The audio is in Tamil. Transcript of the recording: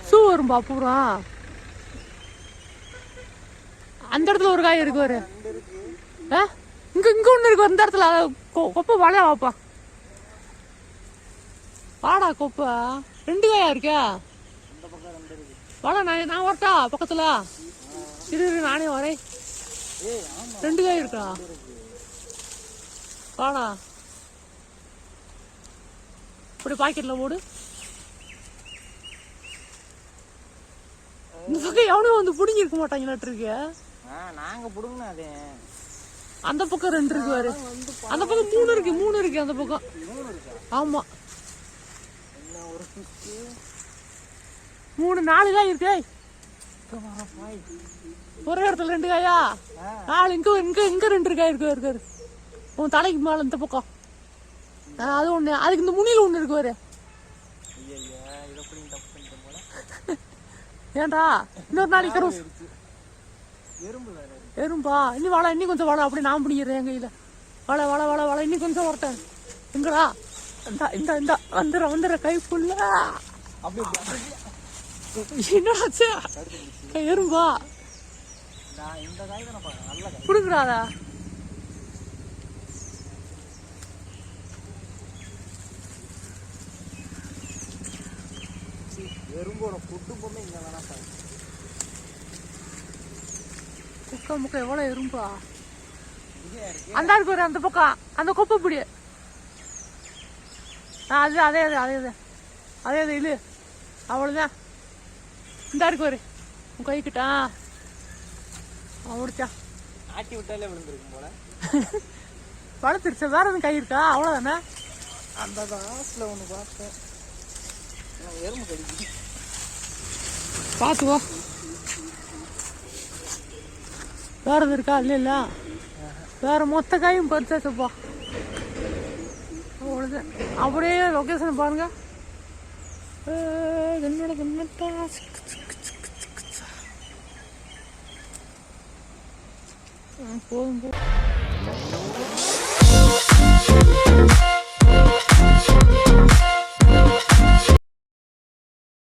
ஷூ வரும்பா பூரா. அந்த இடத்துல ஒரு காய் இருக்கு ஒரு. இங்க இங்க ஒண்ணு இருக்கு அந்த இடத்துல. கொப்பை வாழையா வாப்பா. வாடா கொப்பை 2 காயா இருக்கா? வாடா நான் வரட்டா பக்கத்துல. இரு நானே வரேன். 2 காய் இருக்கா? வாடா இப்படி பாக்கெட்ல போடு. இந்த பக்கம் எவனும் வந்து புடுங்கி இருக்க மாட்டாங்களாட்டு இருக்கு. நாங்க புடுங்கனா அதே. அந்த பக்கம் 2 இருக்கு பாரு. அந்த பக்கம் 3 இருக்கு அந்த பக்கம். ஆமா 3 4 காய் இருக்கு. ஒரே இடத்துல 2 காயா? 4 இங்க 2 காய் இருக்கு. உன் தலைக்கு மேல இந்த பக்கம் அது ஒண்ணு. அதுக்கு இந்த முனியில ஒண்ணு இருக்கு பாரு. ஏன்டா இன்னொரு நாளைக்கு எறும்பா? இன்னும் வாழ இன்னும் கொஞ்சம் வாழ. அப்படி நான் பிடிக்கிறேன் என் கையில. வாழ இன்னும் கொஞ்சம் வரட்டேன். எங்கடா? இந்த வந்துடுற கை ஃபுல்ல. என்னடாச்சு எறும்பா? குடுக்குறாதா? எறும்போட குடும்பமே இங்க தானா பாரு. குக்க முக்க எவ்வளவு எறும்பா? அந்த இருக்கு ஒரு அந்த பக்கம் அந்த கொப்பை பிடி. அதே இல்லு அவ்வளவுதான். இந்த இருக்கு ஒரு உன் கை கிட்ட முடிச்சா ஆட்டி விட்டாலே விழுந்துருக்கும் போல. வளர்த்துருச்சா? வேற எதுவும் கை இருக்கா? அவ்வளவுதானே. அந்த ஆஸ்ல ஒண்ணு பார்த்தேன். எறும்பு கடிக்கு பாத்துவா. வேற எது இருக்கா? இல்ல வேற மொத்த காயும் பறிச்சாச்சப்பா. அவ்வளவுதான். அப்படியே லொகேஷன் பாருங்க. போதும்.